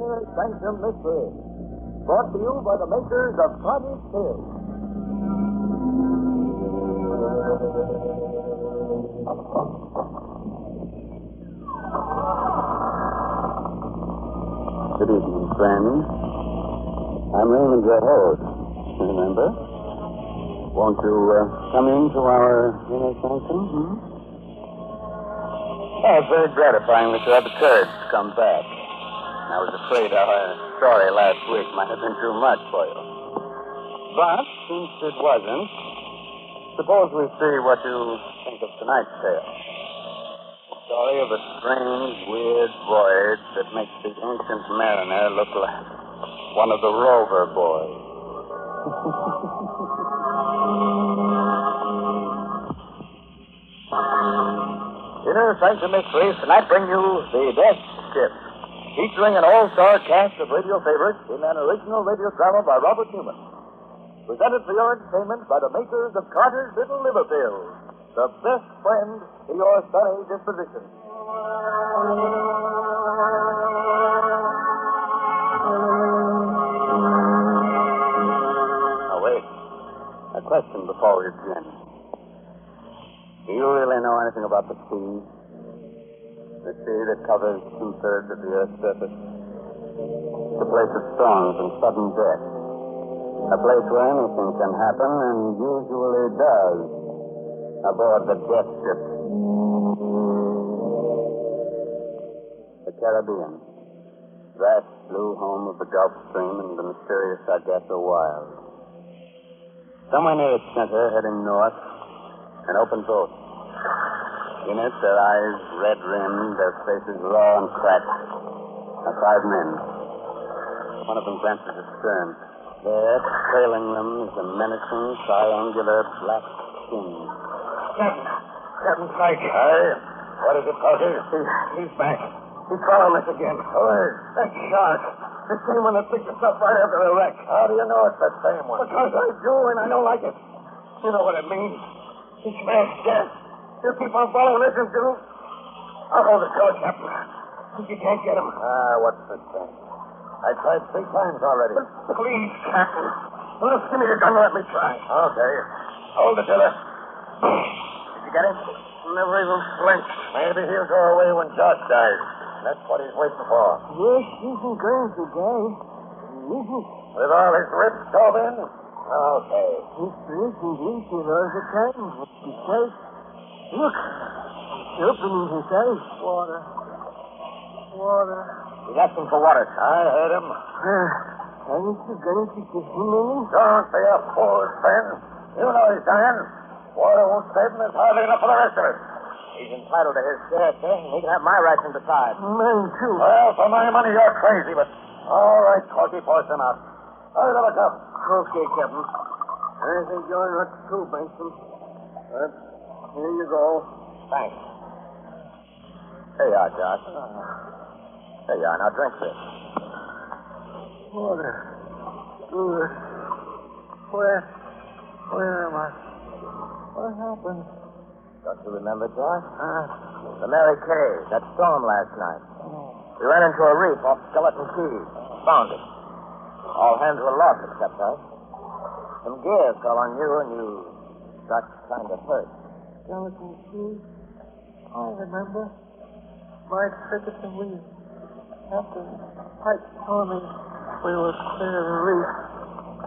Inner Sanctum Mystery. Brought to you by the makers of Carnage Tales. Good evening, friends. I'm Raymond, your host. Remember? Won't you come into our Inner Sanctum? Oh, it's very gratifying that you had the courage to come back. I was afraid our story last week might have been too much for you. But, since it wasn't, suppose we see what you think of tonight's tale. The story of a strange, weird voyage that makes the ancient mariner look like one of the rover boys. Inner Sanctum Mystery tonight bring you The Death Ship, featuring an all-star cast of radio favorites in an original radio drama by Robert Newman. Presented for your entertainment by the makers of Carter's Little Liver Pills, the best friend to your sunny disposition. Now, wait. A question before we begin. Do you really know anything about the sea? The sea that covers 2/3 of the Earth's surface? It's a place of storms and sudden death. A place where anything can happen, and usually does, aboard the Death Ship. The Caribbean. Vast blue home of the Gulf Stream and the mysterious Sargasso Wild. Somewhere near its center, heading north, an open boat. In it, their eyes red-rimmed, their faces raw and cracked, are 5 men. One of them glances astern. There, trailing them, is a menacing, triangular black skin. Captain Pike. Aye? What is it, Porky? He's back. He's following us again. That shark. The same one that picked us up right after the wreck. How do you know it's that same one? Because I do, and I don't like it. You know what it means. He smashed death. You keep on following us until... I'll hold the shore, Captain. You can't get him. What's the sense? I tried 3 times already. Please, Captain. Well, give me your gun and let me try. Okay. Hold it, Dilla. Did you get him? Never even flinched. Maybe he'll go away when Josh dies. That's what he's waiting for. Yes, he's going to die. With all his ribs stove in? Okay. He's listening to those attacks. Because, look, opening his eyes. Water. He's asking for water. I heard him. Aren't you going to give him any? Don't be a fool, Ben. You know he's dying. Water won't save him. There's hardly enough for the rest of us. He's entitled to his share, sir. He can have my ration besides. Mine, too. Well, for my money, you're crazy, but... All right, Corky, force him out. Hurry, little cup. Okay, Captain. I think you're not too, Benson. But here you go. Thanks. Here you are, Josh. There you are. Now drink this. Water. Good. Where am I? What happened? Don't you remember, Josh? The Mary Kay, that storm last night. We ran into a reef off Skeleton Key. Found it. All hands were lost except us. Some gear fell on you and you got kind of hurt. Skeleton Key? I remember. My trick at the wheel. After Pike told me we were clear of the reef,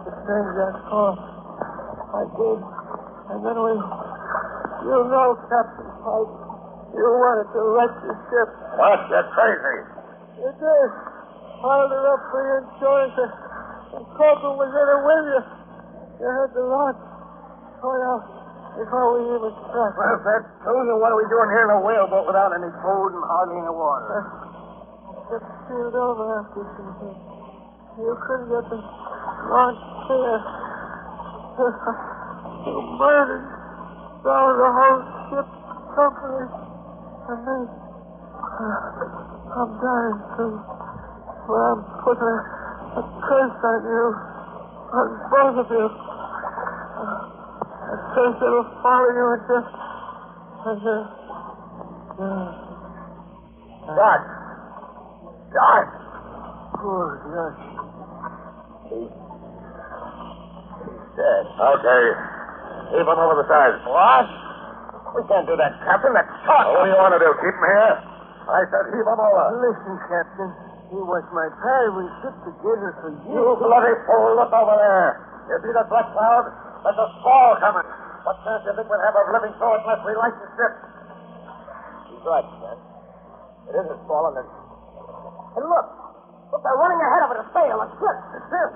to change that course. I did. And then we... You know, Captain Pike, you wanted to wreck the ship. What? You're crazy. You did. Piled her up for your insurance, and Copeland was in it with you. You had the launch. Oh, yeah. Before we even struck. Well, if that's true, then what are we doing here in a whaleboat without any food and hardly any water? The ship sealed over after something. You couldn't get the launch clear. You murdered down the whole ship company. And then I'm dying too. Well, I'm putting a curse on you. On both of you. A curse that'll follow you until... Josh! Poor Gus. He's dead. Okay. Heave him over the side. What? We can't do that, Captain. That's shot. What do you want to do? Keep him here? I said heave him over. Listen, Captain. He was my pal. We stood together for You years. bloody fool. Look over there. You see that black cloud? There's a squall coming. What chance do you think we'll have of living through it unless we light the ship? He's right, Ken. It isn't falling. And look. Look, they're running ahead of it. A sail, a ship. The ship.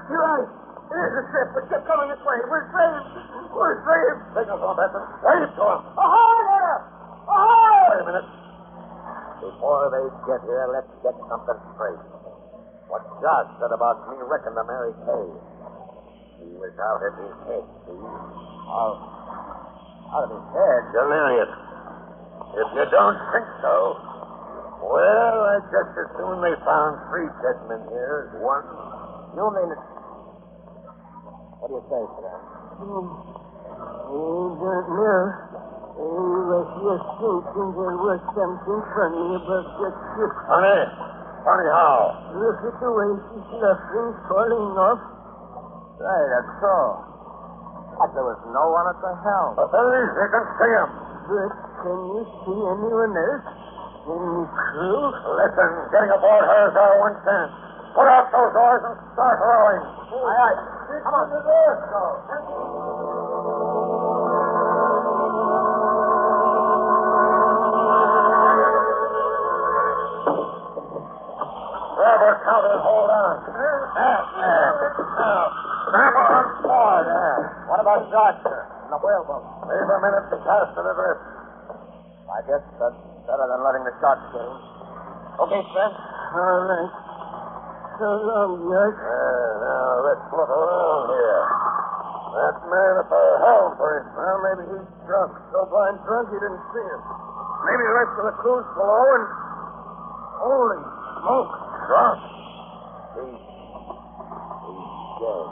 You're right. It is a ship. The ship coming this way. We're saved. We're saved. Signal to him, Benson. Wave to him. Ahoy there! Ahoy! Wait a minute. Before they get here, let's get something straight. What Josh said about me wrecking the Mary Kay. He was out of his head, see? Out of his head. Delirious. If you don't think so, well, I just as soon they found 3 dead men here as one. You mean it? What do you say, Sam? I don't know. I was just thinking there was something funny about that ship. Funny? Funny how? Look at the way she's luffing, falling off. Right, that's so. But there was no one at the helm. But there is. You can see him. But can you see anyone else? Any crew? Listen, getting aboard her is our one chance. Put out those oars and start rowing. Aye, aye. Come on. To the door, so. Robert, counter, hold on. Now, grab on board. What about Josh, sir? In the whaleboat? Leave a minute to cast it adrift. I guess that's better than letting the sharks get him. Okay, Sven. All right. So long, Gus. Now, let's look around here. That man at the helm, for instance. Well, maybe he's drunk. So blind drunk he didn't see him. Maybe the rest of the crew's below and... Holy smoke. Drunk? He's dead.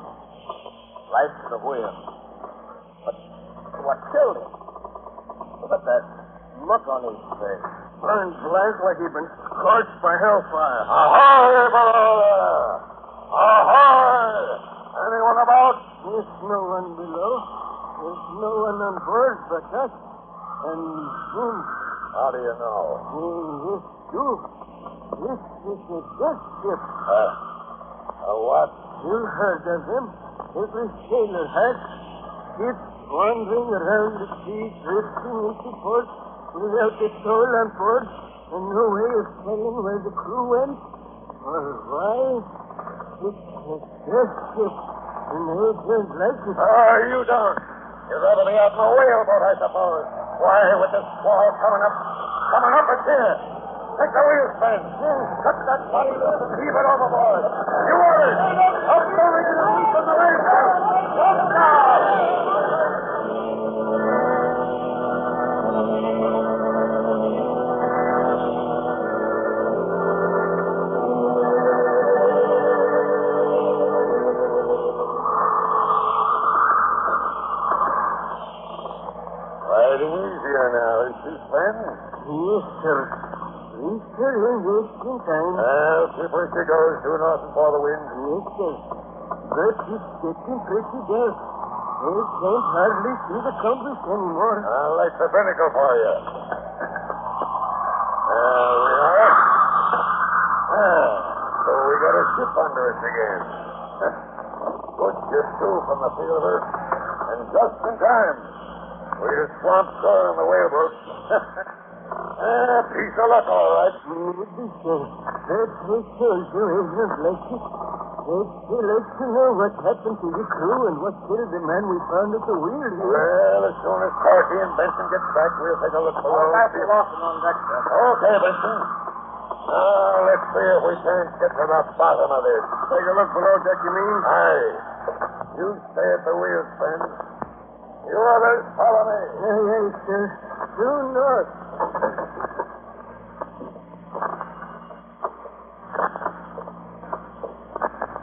Right to the wheel. But what killed him? Look at that look on his face. Burned black like he'd been scorched by hellfire. Ahoy, below there! Ahoy! Anyone about? There's no one below. There's no one on board but us. And him. How do you know? Yes, too. This is a death ship. A what? You heard of them. Every sailor has. Ships wandering around the sea, drifting into port without a soul on board and no way of telling where the crew went or why. It's a death ship, and they don't like it. You don't. You'd rather be out in a whaleboat, I suppose. Why, with this squall coming up it's here. Take the wheel, Sven. Cut that body loose and heave it overboard. You orders. Up the ring and loosen the race out. Up now. Easier now, is she, Sven? Yes, sir. Please, sir, in wasting time. Well, keep where she goes, due north and for the wind. Yes, sir. But it's getting pretty dark. I can't hardly see the compass anymore. I'll light the binnacle for you. There we are. So we got a ship under us again. Good ship, too, from the feel of her. And just in time. We just swamped shore on the whaleboat. Piece of luck, all right. Maybe, sir. But I told you I don't like it. I'd still like to know what happened to the crew and what killed the man we found at the wheel here. Well, as soon as Corky and Benson get back, we'll take a look below. Lawson on deck, sir. Okay, Benson. Now, let's see if we can't get to the bottom of this. Take a look below deck, you mean? Aye. You stay at the wheel, Sven. You others, follow me. Aye, sir. Due north.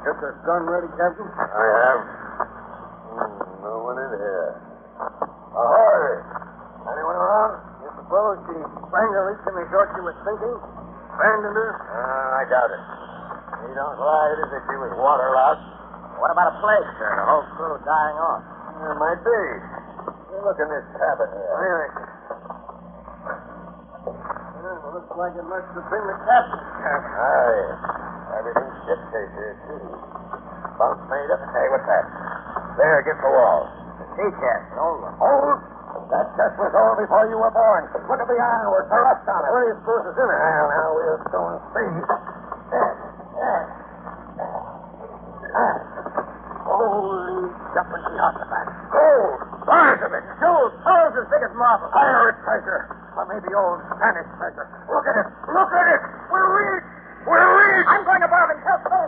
Get the gun ready, Captain? I have. No one in here. Ahoy! Anyone around? You suppose she sprang the leak in the short she was sinking? Abandoned her? I doubt it. He don't ride as if he was waterlogged. What about a plague, sir? The whole crew dying off. It might be. Look in this cabin here. Really? Looks like it must have been the captain's cabin. Aye. Everything's shipshape here, too. Bunk made up. Hey, what's that? There against the wall. The sea chest. Old one. Old? That chest was old before you were born. Look at the ironwork, the rust on it. What do you suppose is in it? Well, now we'll soon see. Holy jumping Jehoshaphat. Gold! Bars of it! Jewels! Pearls as big as marble. Pirate treasure! Or maybe old Spanish treasure. Look at it! Look at it! We're rich! We're rich! I'm going to borrow and help me!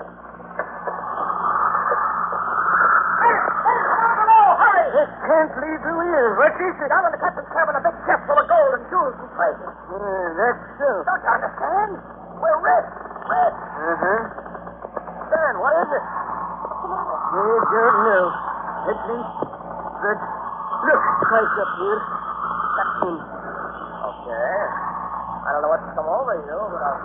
Hey, down below! Hurry! This can't leave the wheel. What is it? Down in the captain's cabin, a big chest full of gold and jewels and treasure. That's so. Don't you understand? We're rich! Rich! Uh-huh. Dan, what is it? I don't know. At least, but look, twice up here. Captain. Okay. I don't know what's come over you, but I'll...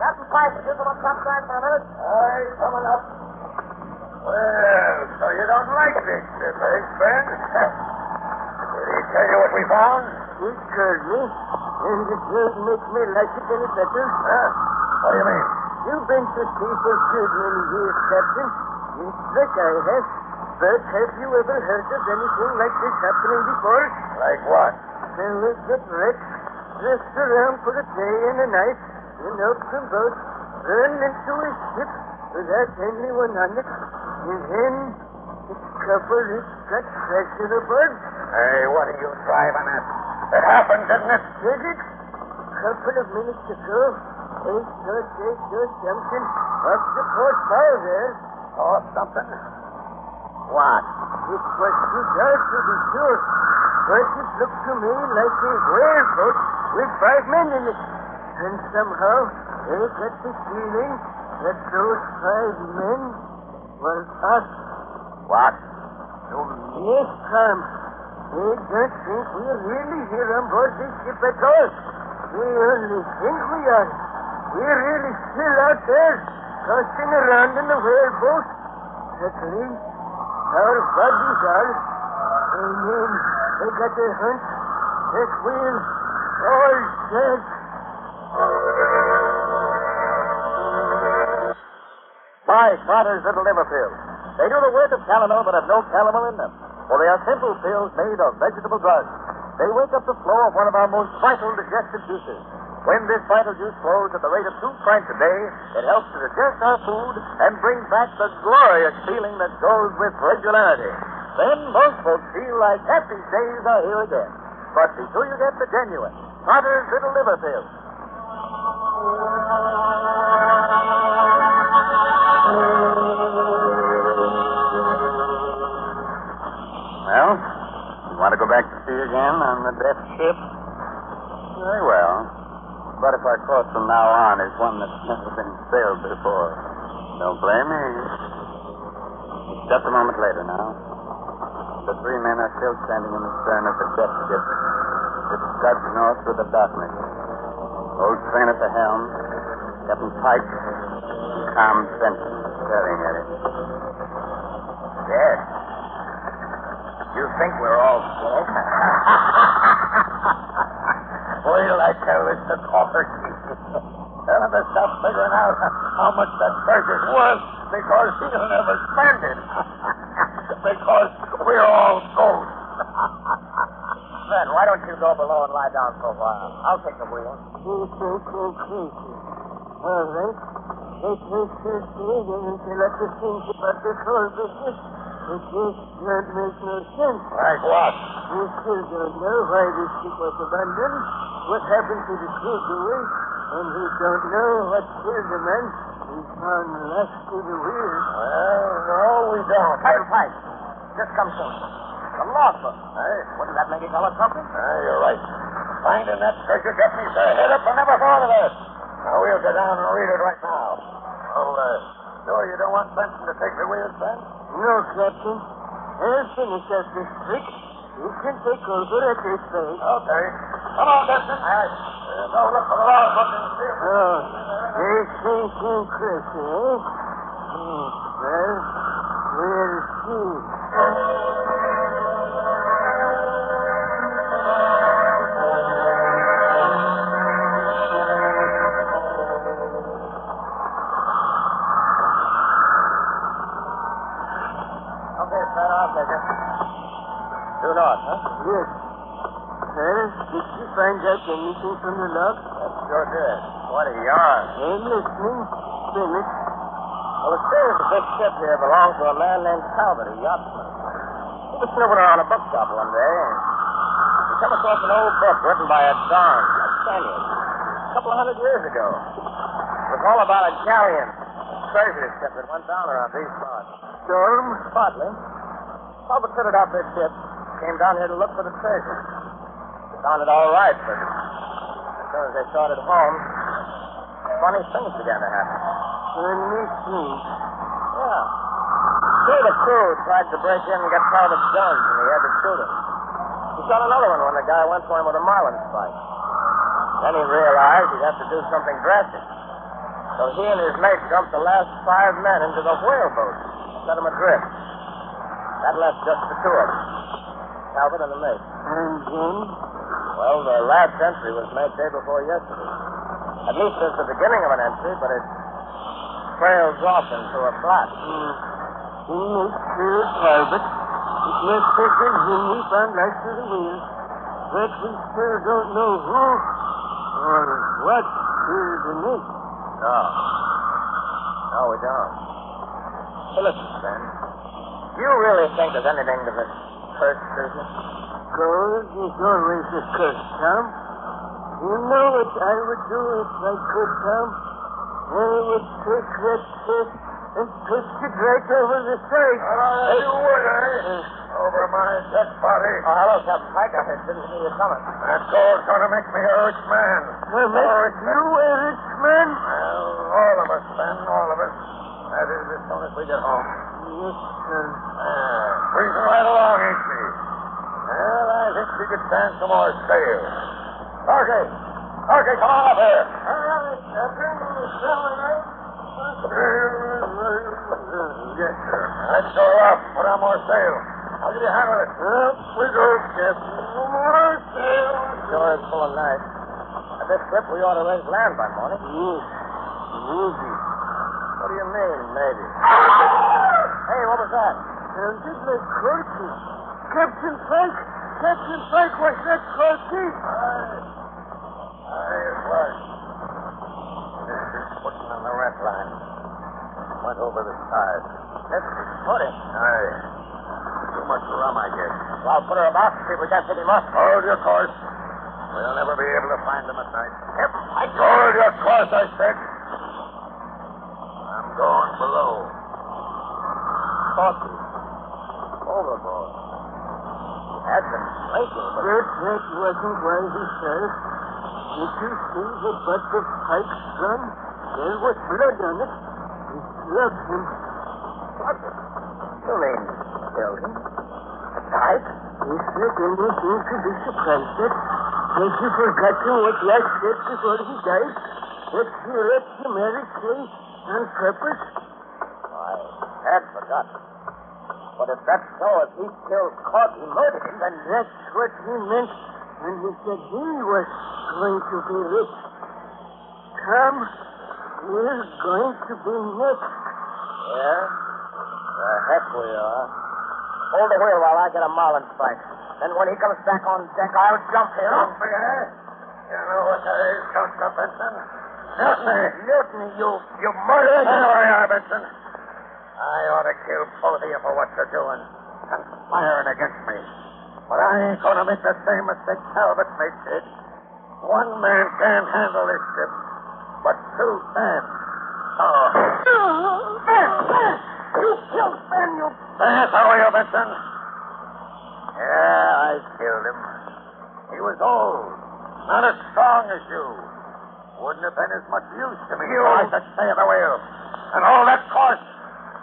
Captain Price, would you come up topside for a minute? Aye, coming up. Well, so you don't like this ship, eh, Ben? Did he tell you what we found? He told me, and it doesn't make me like it any better. Huh? What do you mean? You've been to sea for good many years, Captain. Yes, like I have. But have you ever heard of anything like this happening before? Like what? Then we get wrecked, dressed around for a day and a night, and out from boat, run into a ship without anyone on it, and then discover it's got treasure aboard. Hey, what are you driving at? It happened, didn't it? Did it? A couple of minutes ago, I saw something off the port bow there. Saw something? What? It was too dark to be sure, but it looked to me like a whaleboat with 5 men in it. And somehow, I got the feeling that those 5 men were us. What? Yes, Tom. I don't think we're really here on board this ship at all. We only think we are. We're really still out there, tossing around in the whaleboat. At least, our bodies are. And then I got a hunch that we're all dead. My Carter's Little Liver Pills. They do the work of calomel but have no calomel in them, for they are simple pills made of vegetable drugs. They wake up the flow of one of our most vital digestive juices. When this vital juice flows at the rate of 2 pints a day, it helps to digest our food and brings back the glorious feeling that goes with regularity. Then most folks feel like happy days are here again. But be sure you get the genuine Carter's Little Liver Pills. Well, you want to go back to sea again on the death ship? Very well. But if our course from now on is one that's never been sailed before, don't blame me. It's just a moment later now. The 3 men are still standing in the stern of the death ship. It scuds north through the darkness. Old Train at the helm, Captain Pike, and Tom Benson staring at it. Dead? You think we're all dead? Wait till I tell this to Coffert. Tell him to stop figuring out how much that treasure's worth because he'll never spend it. Because we're all ghosts. Ben, why don't you go below and lie down for a while? I'll take the wheel. You think you're crazy. All right. It takes your day until I can think about this whole business. It just don't make no sense. Like what? We still don't know why this ship was abandoned, what happened to the crew away, and we don't know what killed the man we found last to the wheel. Well, no, we don't. Captain Pike, just come soon. The logbook. Hey? Wouldn't that make you tell us something? You're right. Finding that treasure got me so head up I never thought of that. Now, we'll go down and read it right now. Oh, sure you don't want Benson to take the wheel, Ben? No, Captain. I'll finish up this trick. You can take over at this place. Okay. Come on, Benson. All right. Go look for the logbook and see if... Oh. They sinking creek, eh? Well, we'll see. Okay, sir, I'll take it. Due north, huh? Yes. Well, did you find out anything from the log? That sure did. What a yarn. I'm listening. Finish. Well, it seems the big ship here belonged to a man named Talbot, a yachtsman. He was snooping around a bookshop one day, and he came across an old book written by a Don, a Spaniard, a couple of 100 years ago. It was all about a galleon, a treasure ship that went down around these parts. Storm? Partly. Talbot fitted out this ship, came down here to look for the treasure. They found it all right, but as soon as they started home, funny things began to happen. Anything. Yeah. Two of the crew tried to break in and get Talbot's guns, and he had to shoot him. He shot another one when the guy went for him with a marlin spike. Then he realized he'd have to do something drastic. So he and his mate dumped the last 5 men into the whaleboat, set them adrift. That left just the two of them, Talbot and the mate. And then? Well, the last entry was made day before yesterday. At least it's the beginning of an entry, but it trails off into a blot. He makes sure Talbot. It must have been him we found last to the wheel. But we still don't know who or what killed the mate. No. No, we don't. Hey, listen, Ben. Do you really think there's anything to this cursed business? Gold is always a curse, Tom. You know what I would do if I could, Tom? I would take that fish and twist it right over the side. You would, eh? Over my dead body. Oh, hello, Captain Pike. I didn't see you coming. That gold's going to make me a rich man. Well, make you a rich man? Well, all of us, Ben, all of us. That is, as soon as we get home. Yes, sir. Cruising right along, ain't she? Well, I think we could stand some more sail. Okay. Okay, come on up here. All right, Captain. Yes, sir. Let's go up. Put on more sail. How did you handle it? Up we go, Captain. More sail. Sure is full of night. At this trip, we ought to raise land by morning. Yes. Maybe. What do you mean, maybe? Hey, what was that? Sounded like Corky. Captain Pike! Captain Pike, was that Corky? Aye, it was. This is putting on the rat line. Went over the side. This is putting? Aye. Too much rum, I guess. Well, I'll put her about and see if we can't pick him up. Hold your course. We'll never be able to find him at night. Yep, hold your course, I said. I'm going below. Corky. Overboard. Had been drinking, but... That wasn't why he said. Did you see the butt of Pike's gun? There was blood on it. He slugged him. What? You mean killed him? Pike? He said anything to be surprised at. Has he forgotten what Yash said before he died? That he left the marriage place on purpose? I had forgotten. But if that's so, if he killed Corky, murdered him, then That's what he meant when he said he was going to be rich. Tom, we're going to be next. Yeah? The heck we are. Hold the wheel while I get a marlin spike. Then when he comes back on deck, I'll jump him. Jump me, eh? You know what that is, don't you, Benson? Mutiny. Mutiny, you murderer. There I are, Benson. I ought to kill both of you for what you're doing. Conspiring against me. But I ain't going to make the same mistake Talbot made did. One man can't handle this ship, but two can. Oh. Ben! You killed Ben, you... That's how are you, Benson? Yeah, I killed him. He was old, not as strong as you. Wouldn't have been as much use to me if I could stay at the wheel. And all that course,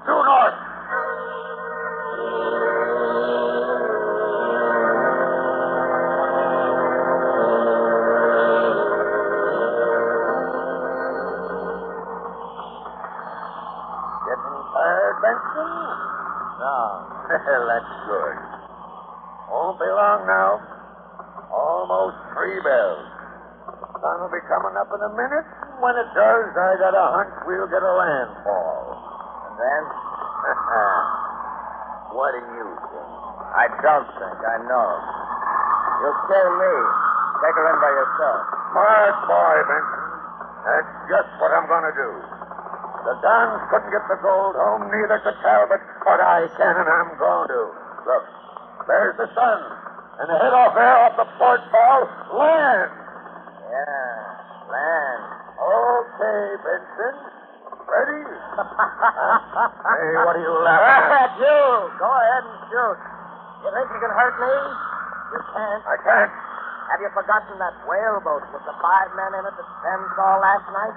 due north. Benson? No. Well, that's good. Won't be long now. Almost 3 bells. The sun will be coming up in a minute. When it does, I got a hunch we'll get a landfall. And then? What do you think? I don't think. I know. You'll kill me. Take her in by yourself. Smart boy, Benson. That's just what I'm going to do. The Dons couldn't get the gold home, neither could Talbot, but I can, and I'm going to. Look, there's the sun. And ahead off there, off the port bow, land. Yeah, land. Okay, Benson. Ready? Hey, what are you laughing at? You! Go ahead and shoot. You think you can hurt me? You can't. I can't. Have you forgotten that whaleboat with the 5 men in it that Ben saw last night?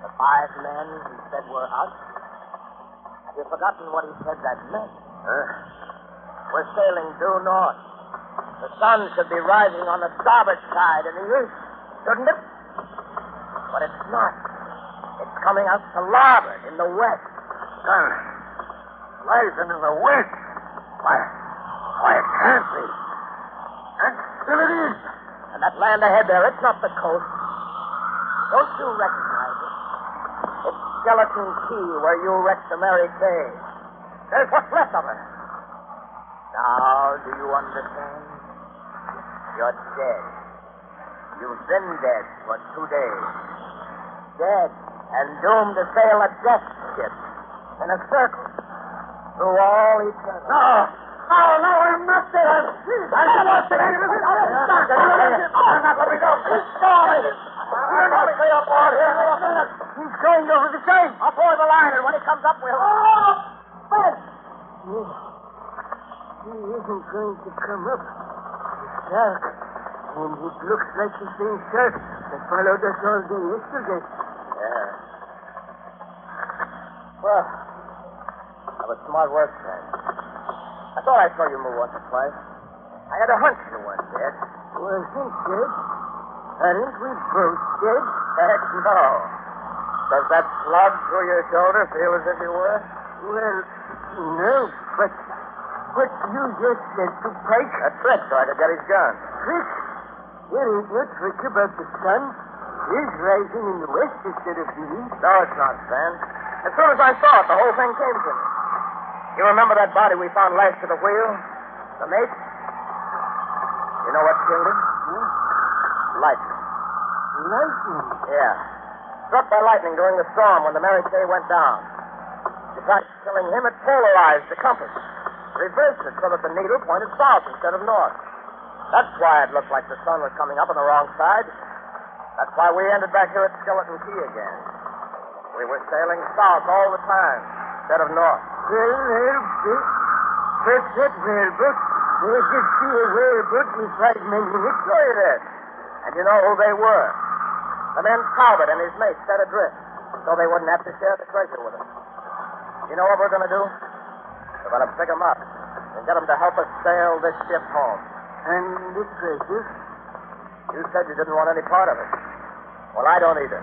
The 5 men he said were us? Have you forgotten what he said that meant? We're sailing due north. The sun should be rising on the starboard side in the east, shouldn't it? But it's not. It's coming out to larboard in the west. Sun rising in the west. Why, it can't be. And still it is. And that land ahead there, it's not the coast. Don't you recognize it? It's Skeleton Key where you wrecked the Mary Kay. There's what's left of her. Now, do you understand? You're dead. You've been dead for 2 days. Dead and doomed to sail a death ship in a circle through all eternity. No, I'm not dead. I'm not dead. I'm not letting go. I'm not stay up on here. He's going over the same. I'll pour the line, and when he comes up, we'll... Oh, Ben! He isn't going to come up. It's dark. And it looks like the same shark that followed us all day yesterday. Yeah. Well, that was smart work, Ben. I thought I saw you move once or twice. I had a hunch you weren't dead. Wasn't dead? Aren't we both dead? Heck no. Does that slug through your shoulder feel as if you were? Well, no, but you just said to Pike. A trick so I could get his gun. Trick? There ain't no trick about the sun. It's rising in the west instead of the east. No, it's not, Ben. As soon as I saw it, the whole thing came to me. You remember that body we found lashed to the wheel? The mate? You know what killed him? Lightning. Lightning? Yeah. Struck by lightning during the storm when the Mary Kay went down. Besides killing him, it polarized the compass. Reversed it so that the needle pointed south instead of north. That's why it looked like the sun was coming up on the wrong side. That's why we ended back here at Skeleton Key again. We were sailing south all the time instead of north. Well, but that whaleboat. There could see a whaleboat with 5 men in it. Sure you did. And you know who they were. The men Talbot and his mate set adrift so they wouldn't have to share the treasure with us. You know what we're going to do? We're going to pick them up and get them to help us sail this ship home. And the treasure? You said you didn't want any part of it. Well, I don't either.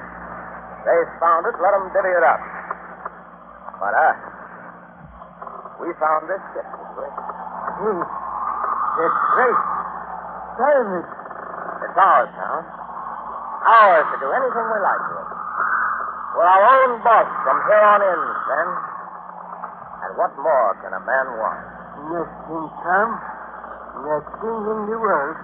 They found it, let them divvy it up. But we found this ship, Rick. That's right. Diamond. It's ours now. Ours to do anything we like with. We're our own boss from here on in, then. And what more can a man want? Nothing, Tom. Nothing in the world.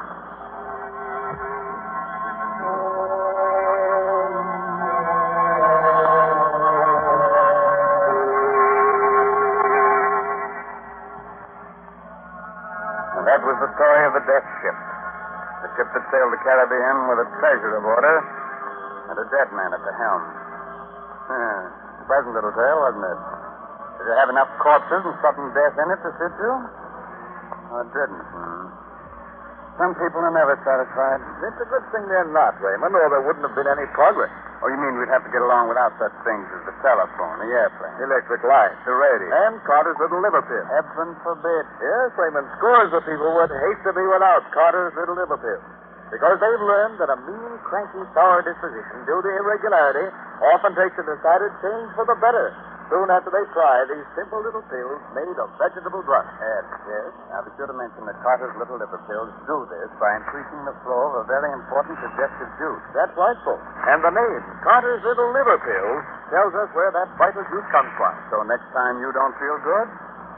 And that was the story of the death ship. The ship that sailed the Caribbean with a treasure aboard her and a dead man at the helm. Pleasant little tale, wasn't it? Did it have enough corpses and sudden death in it to suit you? Oh, it didn't. Some people are never satisfied. It's a good thing they're not, Raymond, or there wouldn't have been any progress. Oh, you mean we'd have to get along without such things as the telephone, the airplane, Electric light. the radio? And Carter's little liver pill. Heaven forbid. Yes, Raymond, scores of people would hate to be without Carter's little liver pill. Because they've learned that a mean, cranky, sour disposition due to irregularity often takes a decided change for the better. soon after they try these simple little pills made of vegetable drugs. Yes. Now, be sure to mention that Carter's little liver pills do this by increasing the flow of a very important digestive juice. That's right, folks. And the name, Carter's Little Liver Pills, tells us where that vital juice comes from. So next time you don't feel good,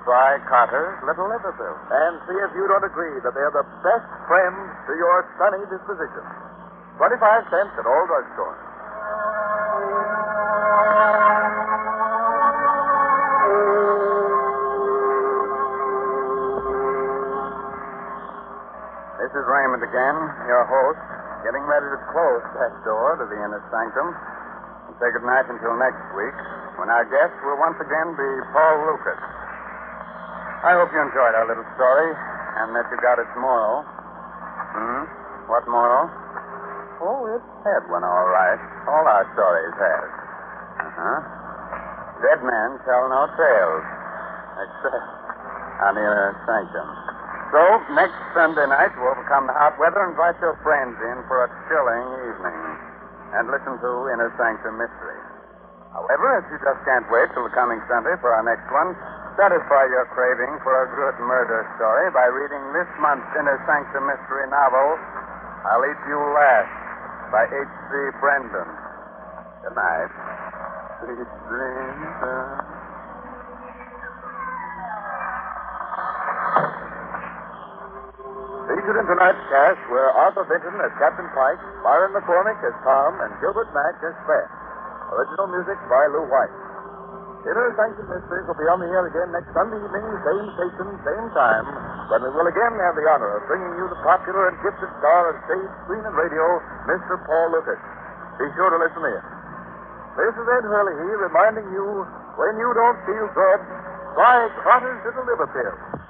try Carter's little liver pills. And see if you don't agree that they're the best friends to your sunny disposition. 25 cents at all drugstores. This is Raymond again, your host, getting ready to close that door to the Inner Sanctum and say goodnight until next week, when our guest will once again be Paul Lucas. I hope you enjoyed our little story and that you got its moral. What moral? Oh, it had one, all right. All our stories have. Dead men tell no tales, except on the Inner Sanctum. So, next Sunday night, to overcome the hot weather, invite your friends in for a chilling evening and listen to Inner Sanctum Mystery. However, if you just can't wait till the coming Sunday for our next one, satisfy your craving for a good murder story by reading this month's Inner Sanctum Mystery novel, I'll Eat You Last, by H.C. Brendan. Good night. Sweet dreams. Featured in tonight's cast were Arthur Vinton as Captain Pike, Byron McCormick as Tom, and Gilbert Mack as Fred. Original music by Lou White. Inner Sanctum Mysteries will be on the air again next Sunday evening, same station, same time, when we will again have the honor of bringing you the popular and gifted star of stage, screen, and radio, Mr. Paul Lucas. Be sure to listen in. This is Ed Hurley reminding you, when you don't feel good, try Carter's Little Liver Pills.